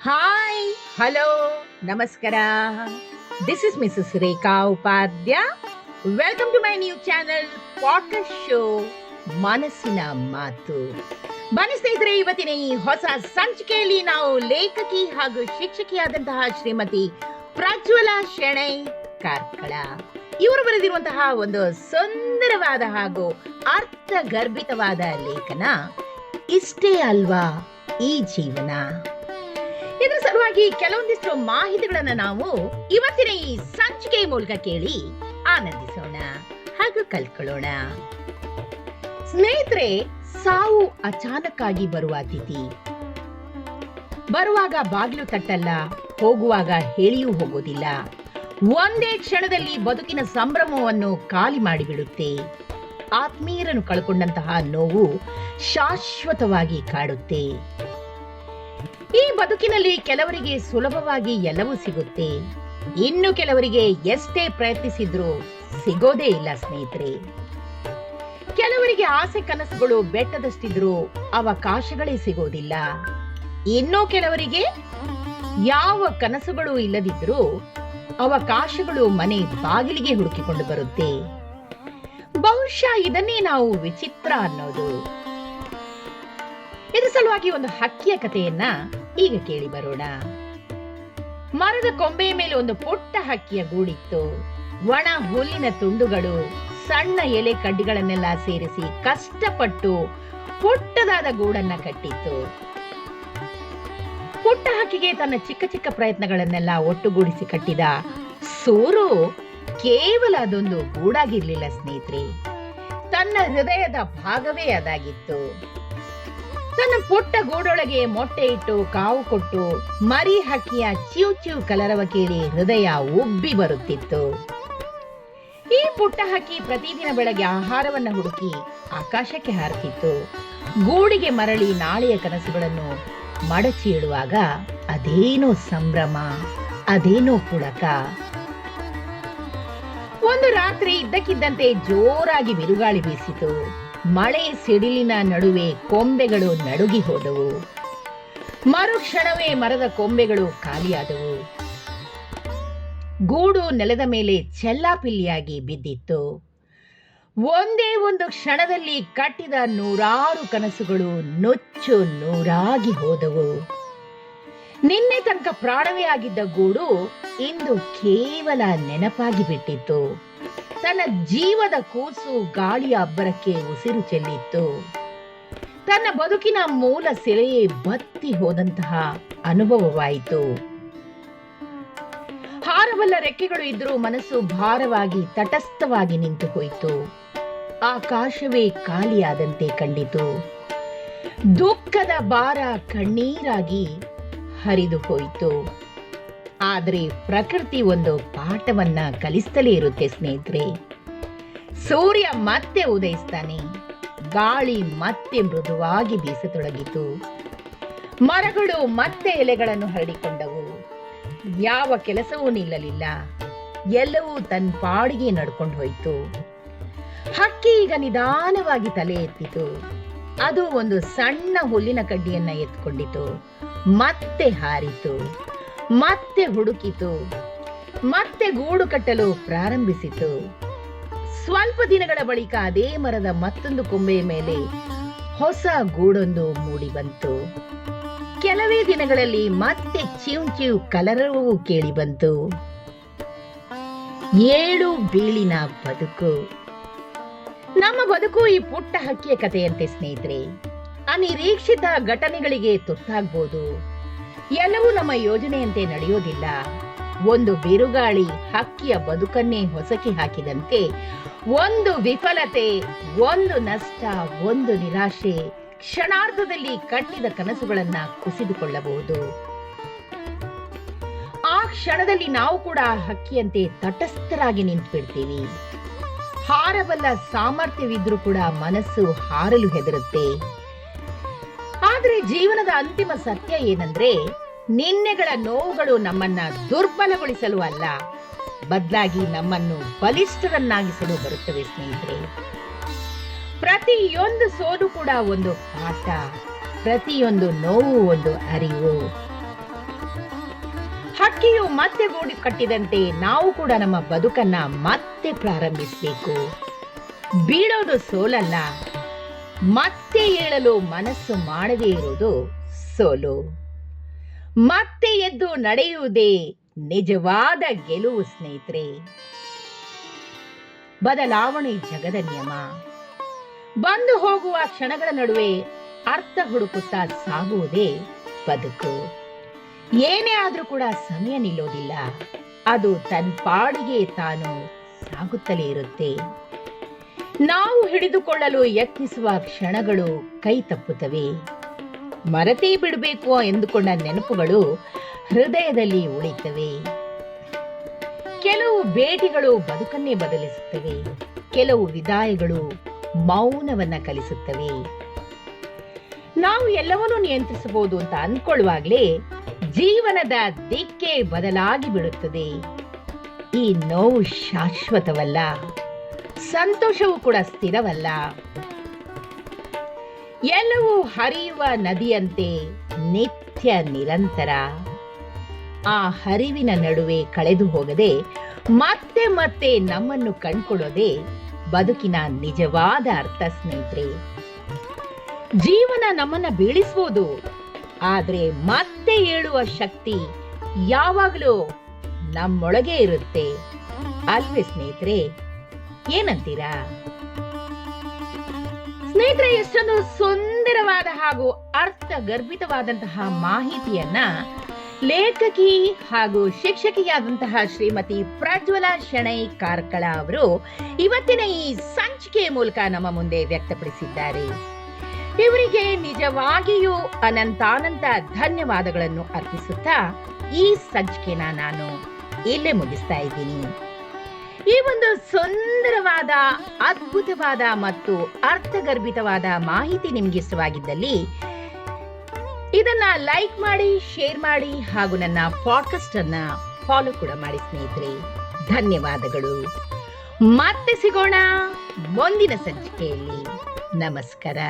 Hi, hello, ನಮಸ್ಕಾರ. This is Mrs Rekha Upadhya. Welcome to my new channel podcast show ಮನಸ್ಸಿನ ಮಾತು. ಬನ್ನಿ ಸ್ನೇಹಿತರೆ, ಇವತ್ತಿನ ಈ ಹೊಸ ಸಂಚಿಕೆಯಲ್ಲಿ ನಾವು ಲೇಖಕಿ ಹಾಗೂ ಶಿಕ್ಷಕಿಯಾದಂತಹ ಶ್ರೀಮತಿ ಪ್ರಜ್ವಲಾ ಶೆಣೈ ಕಾರ್ಕಳ ಇವರು ಬರೆದಿರುವಂತಹ ಒಂದು ಸುಂದರವಾದ ಹಾಗೂ ಅರ್ಥಗರ್ಭಿತವಾದ ಲೇಖನ ಇಷ್ಟೇ ಅಲ್ವಾ ಈ ಜೀವನ. ಇದರ ಸಲುವಾಗಿ ಕೆಲವೊಂದಿಷ್ಟು ಮಾಹಿತಿಗಳನ್ನ ನಾವು ಇವತ್ತಿನ ಈ ಸಂಚಿಕೆಯ ಮೂಲಕ ಕೇಳಿ ಆನಂದಿಸೋಣ ಹಾಗೂ ಕಲ್ತ್ಕೊಳ್ಳೋಣ. ಸ್ನೇಹಿತರೆ, ಸಾವು ಅಚಾನಕ್ ಆಗಿ ಬರುವ ಅತಿಥಿ. ಬರುವಾಗ ಬಾಗಿಲು ತಟ್ಟಲ್ಲ, ಹೋಗುವಾಗ ಹೇಳಿಯೂ ಹೋಗೋದಿಲ್ಲ. ಒಂದೇ ಕ್ಷಣದಲ್ಲಿ ಬದುಕಿನ ಸಂಭ್ರಮವನ್ನು ಖಾಲಿ ಮಾಡಿಬಿಡುತ್ತೆ. ಆತ್ಮೀಯರನ್ನು ಕಳ್ಕೊಂಡಂತಹ ನೋವು ಶಾಶ್ವತವಾಗಿ ಕಾಡುತ್ತೆ. ಈ ಬದುಕಿನಲ್ಲಿ ಕೆಲವರಿಗೆ ಸುಲಭವಾಗಿ ಎಲ್ಲವೂ ಸಿಗುತ್ತೆ, ಇನ್ನು ಕೆಲವರಿಗೆ ಎಷ್ಟೇ ಪ್ರಯತ್ನಿಸಿದ್ರೂ ಸಿಗೋದೇ ಇಲ್ಲ ಸ್ನೇಹಿತರೆ. ಕೆಲವರಿಗೆ ಆಸೆ ಕನಸುಗಳು ಬೆಟ್ಟದಷ್ಟಿದ್ರೂ ಅವಕಾಶಗಳೇ ಸಿಗೋದಿಲ್ಲ. ಇನ್ನೂ ಕೆಲವರಿಗೆ ಯಾವ ಕನಸುಗಳು ಇಲ್ಲದಿದ್ರೂ ಅವಕಾಶಗಳು ಮನೆ ಬಾಗಿಲಿಗೆ ಹುಡುಕಿಕೊಂಡು ಬರುತ್ತೆ. ಬಹುಶಃ ಇದನ್ನೇ ನಾವು ವಿಚಿತ್ರ ಅನ್ನೋದು. ಇದರ ಸಲುವಾಗಿ ಒಂದು ಹಕ್ಕಿಯ ಕಥೆಯನ್ನ ಈಗ ಕೇಳಿ ಬರೋಣ. ಮರದ ಕೊಂಬೆಯ ಮೇಲೆ ಒಂದು ಪುಟ್ಟ ಹಕ್ಕಿಯ ಗೂಡಿತ್ತು. ಒಣ ಹುಲ್ಲಿನ ತುಂಡುಗಳು, ಸಣ್ಣ ಎಲೆ ಕಡ್ಡಿಗಳನ್ನೆಲ್ಲ ಸೇರಿಸಿ ಕಷ್ಟಪಟ್ಟು ಪುಟ್ಟದಾದ ಗೂಡನ್ನ ಕಟ್ಟಿತ್ತು. ಪುಟ್ಟ ಹಕ್ಕಿಗೆ ತನ್ನ ಚಿಕ್ಕ ಚಿಕ್ಕ ಪ್ರಯತ್ನಗಳನ್ನೆಲ್ಲ ಒಟ್ಟುಗೂಡಿಸಿ ಕಟ್ಟಿದ ಸೂರು ಕೇವಲ ಅದೊಂದು ಗೂಡಾಗಿರ್ಲಿಲ್ಲ ಸ್ನೇಹಿತರೆ, ತನ್ನ ಹೃದಯದ ಭಾಗವೇ ಅದಾಗಿತ್ತು. ತನ್ನ ಪುಟ್ಟ ಗೂಡೊಳಗೆ ಮೊಟ್ಟೆ ಇಟ್ಟು ಕಾವು ಕೊಟ್ಟು ಮರಿ ಹಕ್ಕಿಯ ಚಿವ್ ಚಿವ್ ಕಲರವ ಕೇಳಿ ಹೃದಯ ಉಬ್ಬಿ ಬರುತ್ತಿತ್ತು. ಈ ಪುಟ್ಟ ಹಕ್ಕಿ ಪ್ರತಿದಿನ ಬೆಳಗ್ಗೆ ಆಹಾರವನ್ನ ಹುಡುಕಿ ಆಕಾಶಕ್ಕೆ ಹಾರುತ್ತಿತ್ತು. ಗೂಡಿಗೆ ಮರಳಿ ನಾಳೆಯ ಕನಸುಗಳನ್ನು ಮಡಚಿ ಇಡುವಾಗ ಅದೇನೋ ಸಂಭ್ರಮ, ಅದೇನೋ ಪುಳಕ. ಒಂದು ರಾತ್ರಿ ಇದ್ದಕ್ಕಿದ್ದಂತೆ ಜೋರಾಗಿ ಬಿರುಗಾಳಿ ಬೀಸಿತು. ಮಳೆ ಸಿಡಿಲಿನ ನಡುವೆ ಕೊಂಬೆಗಳು ನಡುಗಿ ಹೋದವು. ಮರುಕ್ಷಣವೇ ಮರದ ಕೊಂಬೆಗಳು ಖಾಲಿಯಾದವು. ಗೂಡು ನೆಲದ ಮೇಲೆ ಚೆಲ್ಲಾಪಿಲ್ಲಿಯಾಗಿ ಬಿದ್ದಿತ್ತು. ಒಂದೇ ಒಂದು ಕ್ಷಣದಲ್ಲಿ ಕಟ್ಟಿದ ನೂರಾರು ಕನಸುಗಳು ನುಚ್ಚು ನೂರಾಗಿ ಹೋದವು. ನಿನ್ನೆ ತನಕ ಪ್ರಾಣವೇ ಆಗಿದ್ದ ಗೂಡು ಇಂದು ಕೇವಲ ನೆನಪಾಗಿ ಬಿಟ್ಟಿತ್ತು. ತನ್ನ ಜೀವದ ಕೂಸು ಗಾಳಿಯ ಅಬ್ಬರಕ್ಕೆ ಉಸಿರು ಚೆಲ್ಲಿತ್ತು. ತನ್ನ ಬದುಕಿನ ಮೂಲ ಸೆಲೆಯೇ ಬತ್ತಿ ಹೋದಂತಹ ಅನುಭವವಾಯಿತು. ಹಾರಬಲ್ಲ ರೆಕ್ಕೆಗಳು ಇದ್ರೂ ಮನಸ್ಸು ಭಾರವಾಗಿ ತಟಸ್ಥವಾಗಿ ನಿಂತು ಹೋಯಿತು. ಆಕಾಶವೇ ಖಾಲಿಯಾದಂತೆ ಕಂಡಿತು. ದುಃಖದ ಭಾರ ಕಣ್ಣೀರಾಗಿ ಹರಿದು ಹೋಯಿತು. ಆದರೆ ಪ್ರಕೃತಿ ಒಂದು ಪಾಠವನ್ನ ಕಲಿಸ್ತಲೇ ಇರುತ್ತೆ ಸ್ನೇಹಿತರೆ. ಸೂರ್ಯ ಮತ್ತೆ ಉದಯಿಸ್ತಾನೆ. ಗಾಳಿ ಮತ್ತೆ ಮೃದುವಾಗಿ ಬೀಸತೊಡಗಿತು. ಮರಗಳು ಮತ್ತೆ ಎಲೆಗಳನ್ನು ಹರಡಿಕೊಂಡವು. ಯಾವ ಕೆಲಸವೂ ನಿಲ್ಲಲಿಲ್ಲ. ಎಲ್ಲವೂ ತನ್ನ ಪಾಡಿಗೆ ನಡ್ಕೊಂಡು ಹೋಯಿತು. ಹಕ್ಕಿ ಈಗ ನಿಧಾನವಾಗಿ ತಲೆ ಎತ್ತಿತು. ಅದು ಒಂದು ಸಣ್ಣ ಹುಲ್ಲಿನ ಕಡ್ಡಿಯನ್ನ ಎತ್ಕೊಂಡಿತು. ಮತ್ತೆ ಹಾರಿತು, ಮತ್ತೆ ಹುಡುಕಿತು, ಮತ್ತೆ ಗೂಡು ಕಟ್ಟಲು ಪ್ರಾರಂಭಿಸಿತು. ಸ್ವಲ್ಪ ದಿನಗಳ ಬಳಿಕ ಅದೇ ಮರದ ಮತ್ತೊಂದು ಕೊಂಬೆಯ ಮೇಲೆ ಹೊಸ ಗೂಡೊಂದು ಮೂಡಿ ಬಂತು. ಕೆಲವೇ ದಿನಗಳಲ್ಲಿ ಮತ್ತೆ ಚಿವ್ ಚಿವ್ ಕಲರವೂ ಕೇಳಿ ಬಂತು. ಏಳು ಬೀಳಿನ ಬದುಕು. ನಮ್ಮ ಬದುಕು ಈ ಪುಟ್ಟ ಹಕ್ಕಿಯ ಕಥೆಯಂತೆ ಸ್ನೇಹಿತರೆ. ಅನಿರೀಕ್ಷಿತ ಘಟನೆಗಳಿಗೆ ತುತ್ತಾಗಬಹುದು. ಎಲ್ಲವೂ ನಮ್ಮ ಯೋಜನೆಯಂತೆ ನಡೆಯೋದಿಲ್ಲ. ಒಂದು ಬಿರುಗಾಳಿ ಹಕ್ಕಿಯ ಬದುಕನ್ನೇ ಹೊಸಕಿ ಹಾಕಿದಂತೆ ಒಂದು ವಿಫಲತೆ, ಒಂದು ನಷ್ಟ, ಒಂದು ನಿರಾಶೆ ಕ್ಷಣಾರ್ಧದಲ್ಲಿ ಕಟ್ಟಿದ ಕನಸುಗಳನ್ನ ಕುಸಿದುಕೊಳ್ಳಬಹುದು. ಆ ಕ್ಷಣದಲ್ಲಿ ನಾವು ಕೂಡ ಹಕ್ಕಿಯಂತೆ ತಟಸ್ಥರಾಗಿ ನಿಂತು ಬಿಡ್ತೀವಿ. ಹಾರಬಲ್ಲ ಸಾಮರ್ಥ್ಯವಿದ್ರೂ ಕೂಡ ಮನಸ್ಸು ಹಾರಲು ಹೆದರುತ್ತೆ. ಆದ್ರೆ ಜೀವನದ ಅಂತಿಮ ಸತ್ಯ ಏನಂದ್ರೆ, ನಿನ್ನೆಗಳ ನೋವುಗಳು ನಮ್ಮನ್ನ ದುರ್ಬಲಗೊಳಿಸಲು ಅಲ್ಲ, ಬದಲಾಗಿ ನಮ್ಮನ್ನು ಬಲಿಷ್ಠರನ್ನಾಗಿಸಲು ಬರುತ್ತವೆ ಸ್ನೇಹಿತರೆ. ಪ್ರತಿಯೊಂದು ಸೋಲು ಕೂಡ ಒಂದು ಪಾಠ, ಪ್ರತಿಯೊಂದು ನೋವು ಒಂದು ಅರಿವು. ಆಕೆಯು ಮತ್ತೆ ಗೂಡು ಕಟ್ಟಿದಂತೆ ನಾವು ಕೂಡ ನಮ್ಮ ಬದುಕನ್ನ ಮತ್ತೆ ಪ್ರಾರಂಭಿಸಬೇಕು. ಬೀಳೋದು ಸೋಲಲ್ಲ, ಮತ್ತೆ ಏಳಲು ಮನಸ್ಸು ಮಾಡದೇ ಇರುವುದು ಸೋಲು. ಮತ್ತೆ ಎದ್ದು ನಡೆಯುವುದೇ ನಿಜವಾದ ಗೆಲುವು ಸ್ನೇಹಿತರೆ. ಬದಲಾವಣೆ ಜಗದ ನಿಯಮ. ಬಂದು ಹೋಗುವ ಕ್ಷಣಗಳ ನಡುವೆ ಅರ್ಥ ಹುಡುಕುತ್ತಾ ಸಾಗುವುದೇ ಬದುಕು. ಏನೇ ಆದ್ರೂ ಕೂಡ ಸಮಯ ನಿಲ್ಲೋದಿಲ್ಲ, ಅದು ತನ್ನ ಪಾಡಿಗೆ ತಾನು ಸಾಗುತ್ತಲೇ ಇರುತ್ತೆ. ನಾವು ಹಿಡಿದುಕೊಳ್ಳಲು ಯತ್ನಿಸುವ ಕ್ಷಣಗಳು ಕೈ ತಪ್ಪುತ್ತವೆ. ಮರೆತೇ ಬಿಡಬೇಕು ಎಂದುಕೊಂಡ ನೆನಪುಗಳು ಹೃದಯದಲ್ಲಿ ಉಳಿತವೆ. ಕೆಲವು ಭೇಟಿಗಳು ಬದುಕನ್ನೇ ಬದಲಿಸುತ್ತವೆ, ಕೆಲವು ವಿದಾಯಗಳು ಮೌನವನ್ನ ಕಲಿಸುತ್ತವೆ. ನಾವು ಎಲ್ಲವನ್ನೂ ನಿಯಂತ್ರಿಸಬಹುದು ಅಂತ ಅಂದ್ಕೊಳ್ಳುವಾಗಲೇ ಜೀವನದ ದಿಕ್ಕೇ ಬದಲಾಗಿ ಬಿಡುತ್ತದೆ. ಈ ನೋವು ಶಾಶ್ವತವಲ್ಲ, ಸಂತೋಷವೂ ಕೂಡ ಸ್ಥಿರವಲ್ಲ. ಎಲ್ಲವೂ ಹರಿಯುವ ನದಿಯಂತೆ ನಿತ್ಯ ನಿರಂತರ. ಆ ಹರಿವಿನ ನಡುವೆ ಕಳೆದು ಹೋಗದೆ ಮತ್ತೆ ಮತ್ತೆ ನಮ್ಮನ್ನು ಕಂಡುಕೊಳ್ಳೋದೇ ಬದುಕಿನ ನಿಜವಾದ ಅರ್ಥ ಸ್ನೇಹಿತರೆ. ಜೀವನ ನಮ್ಮನ್ನ ಬೀಳಿಸಬಹುದು, ಆದ್ರೆ ಮತ್ತೆ ಏಳುವ ಶಕ್ತಿ ಯಾವಾಗಲೂ ನಮ್ಮೊಳಗೆ ಇರುತ್ತೆ ಅಲ್ವೇ ಸ್ನೇಹಿತರೆ? ಏನಂತೀರಾ ಸ್ನೇಹಿತರೆ? ಎಷ್ಟೊಂದು ಸುಂದರವಾದ ಹಾಗೂ ಅರ್ಥಗರ್ಭಿತವಾದಂತಹ ಮಾಹಿತಿಯನ್ನ ಲೇಖಕಿ ಹಾಗೂ ಶಿಕ್ಷಕಿಯಾದಂತಹ ಶ್ರೀಮತಿ ಪ್ರಜ್ವಲ ಶೆಣೈ ಕಾರ್ಕಳ ಅವರು ಇವತ್ತಿನ ಈ ಸಂಚಿಕೆಯ ಮೂಲಕ ನಮ್ಮ ಮುಂದೆ ವ್ಯಕ್ತಪಡಿಸಿದ್ದಾರೆ. ಇವರಿಗೆ ನಿಜವಾಗಿಯೂ ಅನಂತಾನಂತ ಧನ್ಯವಾದಗಳನ್ನು ಅರ್ಪಿಸುತ್ತಾ ಈ ಸಂಚಿಕೆನ ನಾನು ಇಲ್ಲೇ ಮುಗಿಸ್ತಾ ಇದ್ದೀನಿ. ಈ ಒಂದು ಸುಂದರವಾದ, ಅದ್ಭುತವಾದ ಮತ್ತು ಅರ್ಥಗರ್ಭಿತವಾದ ಮಾಹಿತಿ ನಿಮ್ಗೆ ಇಷ್ಟವಾಗಿದ್ದಲ್ಲಿ ಇದನ್ನ ಲೈಕ್ ಮಾಡಿ, ಶೇರ್ ಮಾಡಿ ಹಾಗೂ ನನ್ನ ಪಾಡ್ಕಾಸ್ಟ್ ಅನ್ನ ಫಾಲೋ ಕೂಡ ಮಾಡಿ ಸ್ನೇಹಿತರೆ. ಧನ್ಯವಾದಗಳು. ಮತ್ತೆ ಸಿಗೋಣ ಮುಂದಿನ ಸಂಚಿಕೆಯಲ್ಲಿ. ನಮಸ್ಕಾರ.